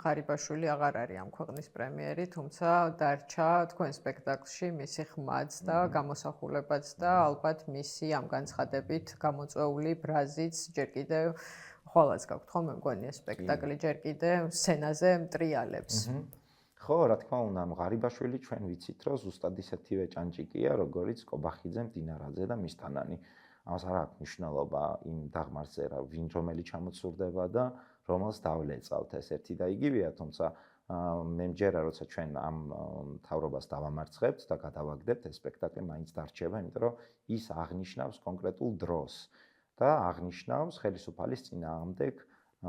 ღარიბაშვილი აღარ არის ამ ქვეყნის პრემიერი, თუმცა დარჩა თქვენ სპექტაკლში მისი ხმაც და გამოსახულებაც და ალბათ მისი ამ განცხადებით გამოწვეული ბრაზიც ჯერ კიდევ ხვალაც გაქვთ ხოლმე მგონი ეს სპექტაკლი ჯერ კიდევ სცენაზე მტრიალებს. ხო, რა თქმა უნდა, ღარიბაშვილი ჩვენ ვიცით, რომ ზუსტად ისეთივე ჭანჭიკია, როგორიც კობახიძე, მდინარაძე და მისთანანი. ამას არ აქვს მნიშვნელობა იმ დაღმართზე, რომელიც ჩამოცურდება და რომელს დავლეწავთ, ეს ერთი და იგივეა, თუმცა მე მჯერა, როცა ჩვენ ამ მთავრობას დავამარცხებთ და გადავაგდებთ, ეს სპექტაკლი მაინც დარჩება, იმიტომ რომ ის აღნიშნავს კონკრეტულ დროს და აღნიშნავს ხელისუფალის წინააღმდეგ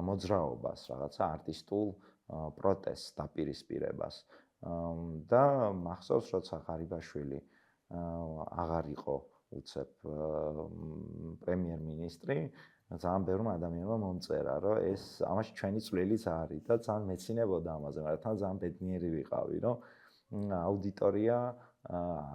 მოძრაობას, რაღაცა არტისტულ პროტესტს, დაპირისპირებას. და მახსოვს, როცა ღარიბაშვილი აღარ იყო უცებ პრემიერ-მინისტრი, ძალიან ბევრმა ადამიანმა მომწერა, რომ ეს ამაში ჩვენი წვლილიც არის და ძალიან მეცინებოდა ამაზე, მაგრამ თან ძალიან ბედნიერი ვიყავი, რომ აუდიტორია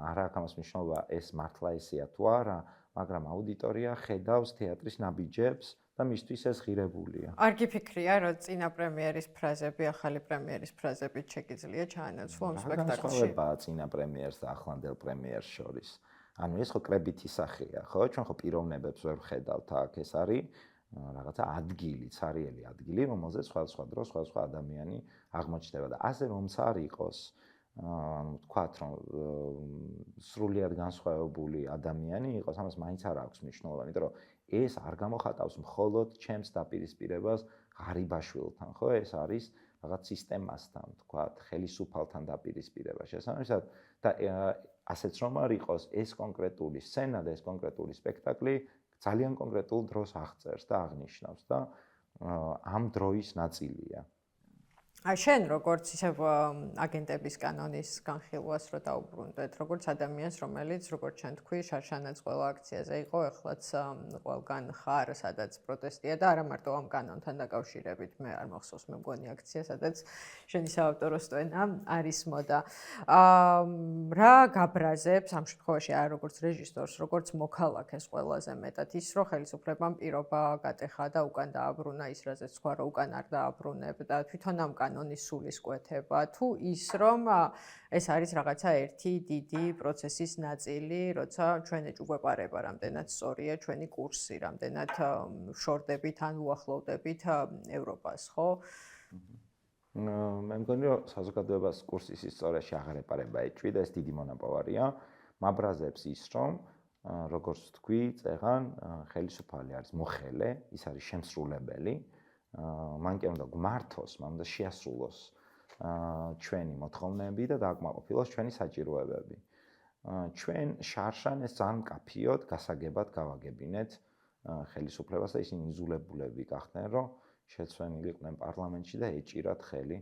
არ აქვს ამას მნიშვნელობა, ეს მართლა ესეა თუ არა, მაგრამ აუდიტორია ხედავს თეატრის ნაბიჯებს და მისთვის ეს ღირებულია. არ გიფიქრია, რომ წინა პრემიერის ფრაზები, ახალი პრემიერის ფრაზებით შეგიძლია ჩაანაცვლო ამ სპექტაკლში? განსხვავებაა წინა პრემიერს და ახლანდელ პრემიერს შორის. ანუ ეს ხო კრებითი სახეა, ხო? ჩვენ ხო პიროვნებებს ვერ ვხედავთ აქ, ეს არის რაღაცა ადგილი, ცარიელი ადგილი, რომელზეც სხვადასხვა დროს სხვადასხვა ადამიანი აღმოჩნდება და ასე რომც არ იყოს, ანუ ვთქვათ, რომ სრულიად განსხვავებული ადამიანი იყოს, ამას მაინც არ აქვს მნიშვნელობა, იმიტომ რომ ეს არ გამოხატავს მხოლოდ ჩემს დაპირისპირებას ღარიბაშვილთან, ხო? ეს არის რაღაც სისტემასთან, ვთქვათ, ხელისუფალთან დაპირისპირება შესაბამისად და ასეც რომ არ იყოს ეს კონკრეტული სცენა და ეს კონკრეტული სპექტაკლი ძალიან კონკრეტულ დროს აღწერს და აღნიშნავს და ამ დროის ნაწილია. შენ როგორც ისევ აგენტების კანონის განხილვას რო დაუბრუნდეთ, როგორც ადამიანს, რომელიც როგორც შენ თქვი, შარშანაც ყველა აქციაზე იყო, ეხლაც ყველგან ხარ, სადაც პროტესტია და არა მარტო ამ კანონთან დაკავშირებით, მე არ მახსოვს, მე მგონი აქცია, სადაც შენი საავტორო სტვენა არის მოდა. რა გაბრაზებს ამ შემთხვევაში არა როგორც რეჟისორს, როგორც მოქალაქეს ყველაზე მეტად ის, რომ ხელისუფლებამ პირობა გატეხა და უკან დააბრუნა ის, რაზეც თქვა, რომ უკან არ დააბრუნებ და თვითონ ამ კანონის სულისკვეთება, თუ ის, რომ ეს არის რაღაცა ერთი დიდი პროცესის ნაწილი, როცა ჩვენ ეჭუგვეპარება, რამდენად სწორია ჩვენი კურსი, რამდენად ვშორდებით ან უახლოვდებით ევროპას, ხო? მე მგონი, რომ საზოგადოებას კურსის ისტორიაში აღარ ეპარება ეჭვი და ეს დიდი მონაპოვარია. მაბრაზებს ის, რომ როგორც თქვი, წეღან ხელისუფალი არის მოხელე, ის არის შემსრულებელი. მან კი უნდა გმართოს, მან უნდა შეასრულოს ჩვენი მოთხოვნები და დააკმაყოფილოს ჩვენი საჭიროებები. ჩვენ შარშან ეს ძალიან მკაფიოდ გასაგებად გავაგებინეთ ხელისუფლებას და ისინი იზულებულები გახდნენ, რომ შეცვენილიყვნენ პარლამენტში და ეჭირათ ხელი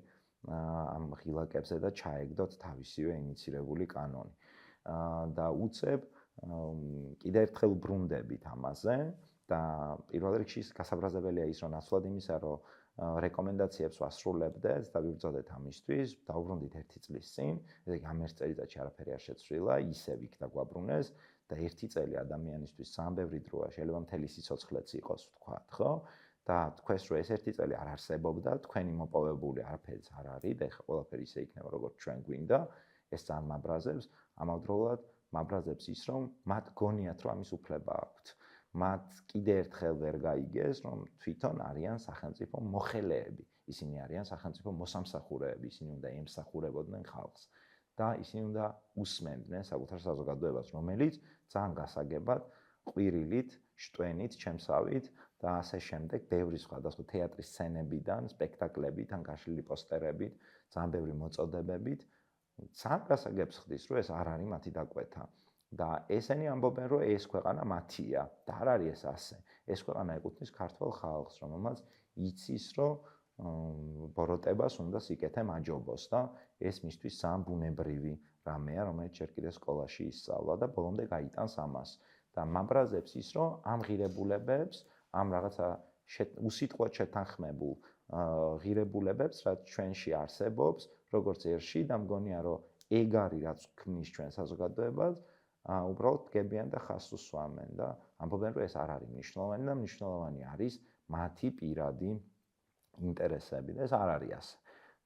ამ ღილაკებზე და ჩაეგდოთ თავისივე ინიცირებული კანონი. და უცებ კიდევ ერთხელ ბრუნდებით ამაზე და პირველ რიგში გასაბრაზებელია ის, რომ ნაცვლად იმისა, რომ რეკომენდაციებს ვასრულებდეთ და ვიბრძოდეთ ამისთვის, დავუბრუნდით 1 წლის წინ, ესე იგი ამ 1 წელიწადში არაფერი არ შეცვლილა, ისევ იქ დაგვაბრუნეს და 1 წელი ადამიანისთვის ძალიან ბევრი დროა, შეიძლება მთელი სიცოცხლეც იყოს, ვთქვათ, ხო? და თქვენს რომ ეს 1 წელი არ არსებობდა, თქვენი მოპოვებული არაფერიც არ არის და ეხლა ყველაფერი ისე იქნება, როგორც ჩვენ გვინდა, ეს ძალიან მაბრაზებს, ამავდროულად მაბრაზებს ის, რომ მათ გონიათ, რომ ამის უფლება აქვთ. მათ კიდე ერთხელ ვერ გაიგეს, რომ თვითონ არიან სახელმწიფო მოხელეები. ისინი არიან სახელმწიფო მოსამსახურეები, ისინი უნდა ემსახურებოდნენ ხალხს და ისინი უნდა უსმენდნენ საკუთარ საზოგადოებას, რომელიც ძალიან გასაგებად ყვირილით, შტვენით, ჩემსავით და ასე შემდეგ, ბევრი სხვადასხვა თეატრის სცენებიდან, სპექტაკლებიდან, გაშლილი პოსტერებით, ძალიან ბევრი მოწოდებებით, ძალიან გასაგებს ხდის, რომ ეს არ არის მათი დაკვეთა. და ესენი ამბობენ, რომ ეს ქვეყანა მათია და არ არის ეს ასე. ეს ქვეყანა ეკუთვნის ქართველ ხალხს, რომელმაც იცის, რომ ბოროტებას უნდა სიკეთე მაჯობოს და ეს მისთვის ძალიან ბუნებრივი რამეა, რომელიც ჯერ კიდევ სკოლაში ისწავლა და ბოლომდე გაიტანს ამას. და მაბრაზებს ის, რომ ამ ღირებულებებს, ამ რაღაცა უსიტყვოდ შეთანხმებულ ღირებულებებს, რაც ჩვენში არსებობს, როგორც ერში და მგონია, რომ ეგ არის, რაც ქმნის ჩვენ საზოგადოებას, უბრალოდ დგებიან და ხაზს უსვამენ და ამბობენ, რომ ეს არ არის მნიშვნელოვანი და მნიშვნელოვანი არის მათი პირადი ინტერესები და ეს არ არის ასე.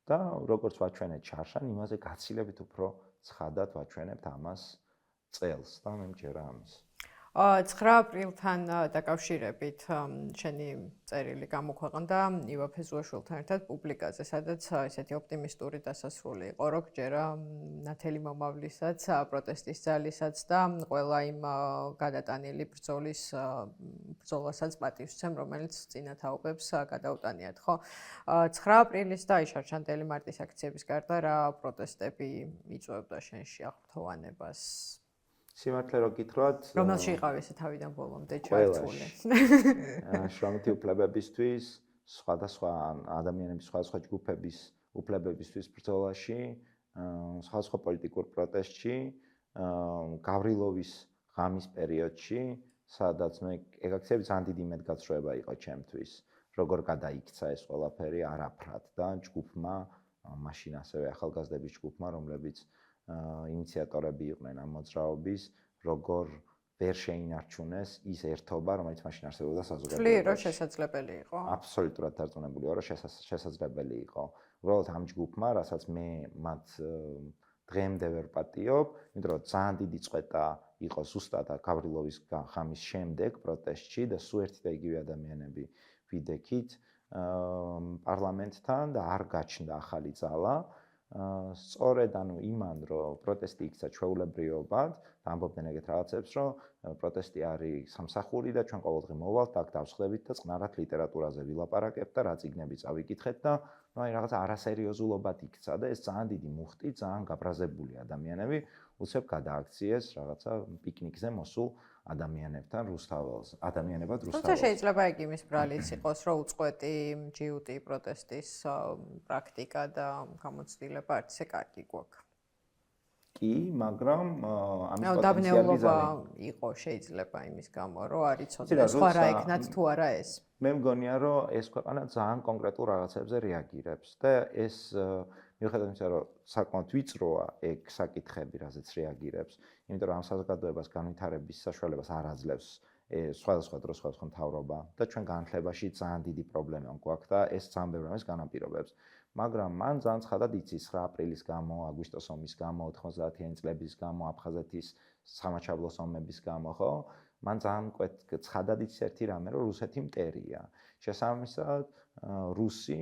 და როგორც ვაჩვენეთ შარშან, იმაზე გაცილებით უფრო ცხადად ვაჩვენებთ ამას წელს და მე მჯერა ამის. 9 აპრილთან დაკავშირებით შენი წერილი გამოქვეყნდა ივა ფეზუაშვილთან ერთად პუბლიკაზე, სადაც ესეთი ოპტიმისტური დასასრული იყო, რომ ჯერა ნათელი მომავლისაც, პროტესტის ძალისაც და ყველა იმ გადატანილი ბრძოლასაც პატივსცემ, რომელიც წინა თაობებს გადაუტანიათ, ხო? 9 აპრილის და შარშანდელი მარტის აქციების გარდა რა პროტესტები იწვევდა შენში აღფრთოვანებას? სიმართლე რო გითხრათ, რომელში იყავ ესე თავიდან ბოლომდე ჩართული. შრომითი უფლებებისთვის, სხვადასხვა ადამიანების, სხვადასხვა ჯგუფების უფლებებისთვის ბრძოლაში, სხვადასხვა პოლიტიკურ პროტესტში, გავრილოვის ღამის პერიოდში, სადაც მე ეგ აქციები ძალიან დიდი იმედგაცრუება იყო ჩემთვის, როგორ გადაიქცა ეს ყველაფერი არაფრად და ჯგუფმა, მაშინ ასევე ახალგაზრდების ჯგუფმა, რომლებიც ინიციატორები იყვნენ ამ მოძრაობის, როგორ ვერ შეინარჩუნეს ის ერთობა, რომელიც მაშინ არსებობდა საზოგადოებაში. ვთვლი, რომ შესაძლებელი იყო? აბსოლუტურად დარწმუნებული ვარ, რომ შესაძლებელი იყო. უბრალოდ ამ ჯგუფმა, რასაც მე მათ დღემდე ვერ პატიობ, იმიტომ რომ ძალიან დიდი წვეტა იყო ზუსტად გავრილოვის ღამის შემდეგ პროტესტში და სულ ერთი და იგივე ადამიანები ვიდექით პარლამენტთან და არ გაჩნდა ახალი ძალა. სწორედ ანუ იმან, რომ პროტესტი იქცა ჩვეულებრივად, ამბობდნენ ეგეთ რაღაცებს, რომ პროტესტი არის სამსახური და ჩვენ ყოველდღე მოვალთ, აქ დავსხდებით და წყნარად ლიტერატურაზე ვილაპარაკებთ და რა წიგნები წავიკითხეთ და აი რაღაცა არასერიოზულობად იქცა და ეს ძალიან დიდი მუხტი, ძალიან გაბრაზებული ადამიანები უცებ გადააქციეს რაღაცა პიკნიკზე მოსულ ადამიანებთან რუსთაველზე, ადამიანებად თუმცა რუსთაველზე. შეიძლება ეგ იმის ბრალიც იყოს, რომ უწყვეტი ჯიუტი პროტესტის პრაქტიკა და გამოცდილება არც ისე კარგი გვაქვს. კი, მაგრამ ამის პოტენციალი დაბნეულობა იყო შეიძლება იმის გამო, რომ არ იცოდნენ სხვა რა ეკნათ თუ არა ეს. მე მგონია, რომ ეს ქვეყანა ძალიან კონკრეტულ რაღაცებზე რეაგირებს და ეს მიუხედავად იმისა, რომ საკმაოდ ვიწროა ეგ საკითხები, რაზეც რეაგირებს, იმიტომ რომ ამ საზოგადოებას განვითარების საშუალებას არ აძლევს სხვადასხვა დროს სხვადასხვა მთავრობა და ჩვენ განათლებაში ძალიან დიდი პრობლემა გვაქვს და ეს ძალიან ბევრ რამეს განაპირობებს. მაგრამ მან ძალიან ცხადად იცის 9 აპრილის გამო, აგვისტოს ომის გამო, 90-იანი წლების გამო, აფხაზეთის სამაჩაბლოს ომების გამო, ხო? მან ძალიან ცხადად იცის ერთი რამე, რომ რუსეთი მტერია. შესაბამისად, რუსი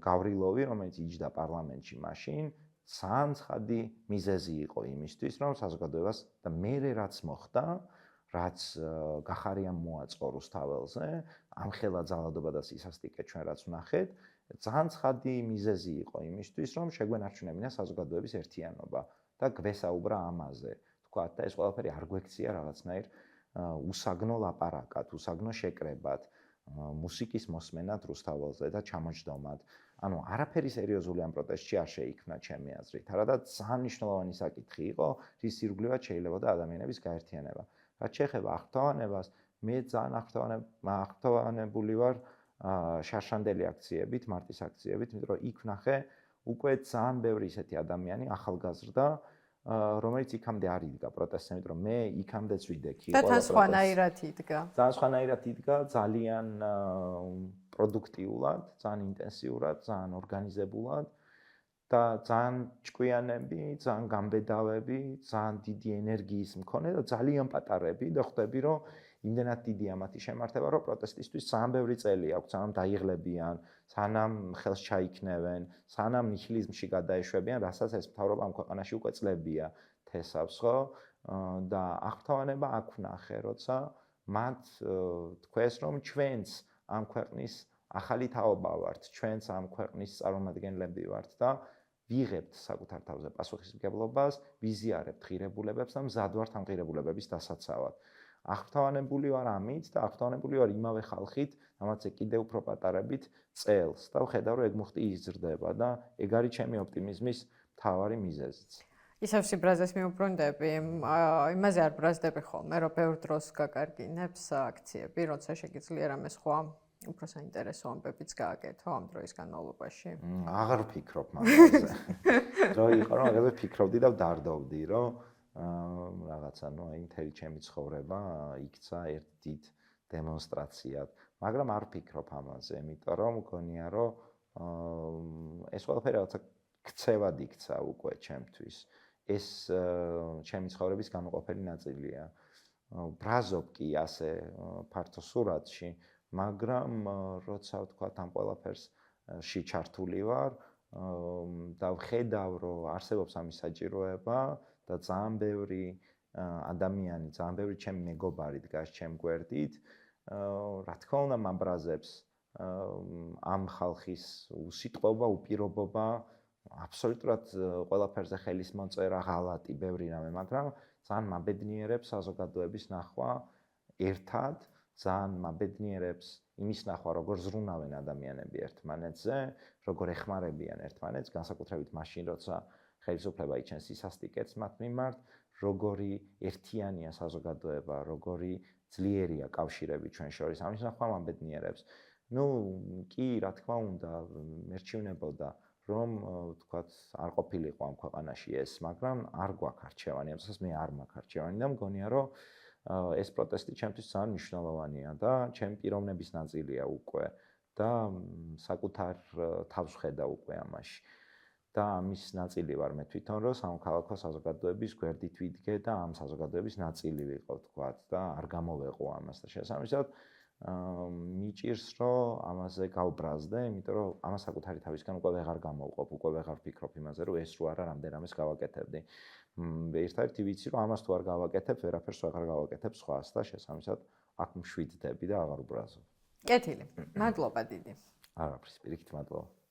გავრილოვი, რომელიც იჯდა პარლამენტში მაშინ, ძალიან ცხადი მიზეზი იყო იმისთვის, რომ საზოგადოებას და მერე რაც მოხდა, რაც გახარიან მოაწყო რუსთაველზე, ამხელა ძალადობა და სისასტიკე ჩვენ რაც ვნახეთ, ძალიან ცხადი მიზეზი იყო იმისთვის, რომ შეგვენარჩუნებინა საზოგადოების ერთიანობა და გვესაუბრა ამაზე. თქვა და ეს ყველაფერი არ გვექცია რაღაცნაირ უსაგნო ლაპარაკად, უსაგნო შეკრებად, მუსიკის მოსმენად რუსთაველზე და ჩამოჯდომად. ანუ არაფერი სერიოზული ამ პროტესტში არ შეიქმნა ჩემი აზრით. არადა ძალიან მნიშვნელოვანი საკითხი იყო, რის ირგვლივად შეიძლებოდა ადამიანების გაერთიანება. რაც შეეხება აღფრთოვანებას, მე ძალიან აღფრთოვანებული ვარ შარშანდელი აქციებით, მარტის აქციებით, იმიტომ რომ იქ ვნახე უკვე ძალიან ბევრი ისეთი ადამიანი ახალგაზრდა, რომელიც იქამდე არ იდგა პროტესტზე, იმიტომ რომ მე იქამდეც ვიდექი და თან სხვანაირად იდგა. ძალიან სხვანაირად იდგა, ძალიან პროდუქტიულად, ძალიან ინტენსიურად, ძალიან ორგანიზებულად და ძალიან ჭკვიანები, ძალიან გამბედავები, ძალიან დიდი ენერგიის მქონე და ძალიან პატარები და ხვდები, რომ იმდენად დიდია მათი შემართება, რომ პროტესტისთვის ძალიან ბევრი წელი აქვს, სანამ დაიღლებიან, სანამ ხელს ჩაიქნევენ, სანამ ნიჰილიზმში გადაეშვებიან, რასაც ეს მთავრობა ამ ქვეყანაში უკვე წლებია თესავს, ხო? და აღფრთოვანება აქ ვნახე, როცა მათ თქვეს, რომ ჩვენც ამ ქვეყნის ახალი თაობა ვართ, ჩვენც ამ ქვეყნის წარმომადგენლები ვართ და ვიღებთ საკუთარ თავზე პასუხისმგებლობას, ვიზიარებთ ღირებულებებს და მზად ვართ ამ ღირებულებების დასაცავად. აღფრთოვანებული ვარ ამით და აღფრთოვანებული ვარ იმავე ხალხით, რამაც კიდევ უფრო პატარებით წელს და ვხედავ, რომ ეგ მუხტი იზრდება და ეგ არის ჩემი ოპტიმიზმის მთავარი მიზეზიც. ისევ სიბრაზეს მიუბრუნდები, იმაზე არ ბრაზდები ხოლმე, რომ ბევრ დროს გაკარგინებს აქციები, როცა შეგიძლია რამე სხვა უფრო საინტერესო ამბებიც გააკეთო ამ დროის განმავლობაში. აღარ ვფიქრობ მაგაზე. დრო იყო რომ აგერ ვფიქრობდი და ვდარდობდი, რომ რაღაცა, ნუ აი მთელი ჩემი ცხოვრება იქცა ერთ დიდ დემონსტრაციად, მაგრამ არ ვფიქრობ ამაზე, იმიტომ რომ მგონია, რომ ეს ყველაფერი რაღაცა ქცევად იქცა უკვე ჩემთვის. ეს ჩემი ცხოვრების განუყოფელი ნაწილია. ბრაზობ კი ასე ფართო სურათში, მაგრამ როცა ვთქვათ ამ ყველაფერს ჩართული ვარ და ვხედავ, რომ არსებობს ამის საჭიროება და ძალიან ბევრი ადამიანი, ძალიან ბევრი ჩემი მეგობარი დგას ჩემ გვერდით, რა თქმა უნდა მაბრაზებს ამ ხალხის უსიტყვობა, უპირობობა, აბსოლუტურად ყველაფერზე ხელის მოწერა, ღალატი, ბევრი რამე, მაგრამ ძალიან მაბედნიერებს საზოგადოების ნახვა ერთად, ძალიან მაბედნიერებს იმის ნახვა, როგორ ზრუნავენ ადამიანები ერთმანეთზე, როგორ ეხმარებიან ერთმანეთს, განსაკუთრებით მაშინ, როცა ხელისუფლება იჩენს სისასტიკეც მათ მიმართ, როგორი ერთიანია საზოგადოება, როგორი ძლიერია კავშირები ჩვენ შორის. ამის ნახვა მაბედნიერებს. ნუ კი, რა თქმა უნდა, მერჩივნებოდა რომ ვთქვათ, არ ყოფილიყო ამ ქვეყანაში ეს, მაგრამ არ გვაქვს არჩევანი, ამ დროს მე არ მაქვს არჩევანი და მგონია, რომ ეს პროტესტი ჩემთვის ძალიან მნიშვნელოვანია და ჩემი პიროვნების ნაწილია უკვე და საკუთარ თავს ვხედავ უკვე ამაში. და ამის ნაწილი ვარ მე თვითონ, რომ სამოქალაქო საზოგადოების გვერდით ვიდგე და ამ საზოგადოების ნაწილი ვიყო, ვთქვათ, და არ გამოვეყო ამას და შესაბამისად მიჭირს, რომ ამაზე გავბრაზდე, იმიტომ რომ ამას საკუთარი თავისგან უკვე ვეღარ გამოვყოფ, უკვე ვეღარ ვფიქრობ იმაზე, რომ ეს რო არა რამდენამეს გავაკეთებდი. ერთადერთი ვიცი, რომ ამას თუ არ გავაკეთებ, ვერაფერს ვეღარ გავაკეთებ სხვას და შესაბამისად აქ მშვიდდები და აღარ ვბრაზობ. კეთილი. მადლობა დიდი. არაფრის, პირიქით მადლობა.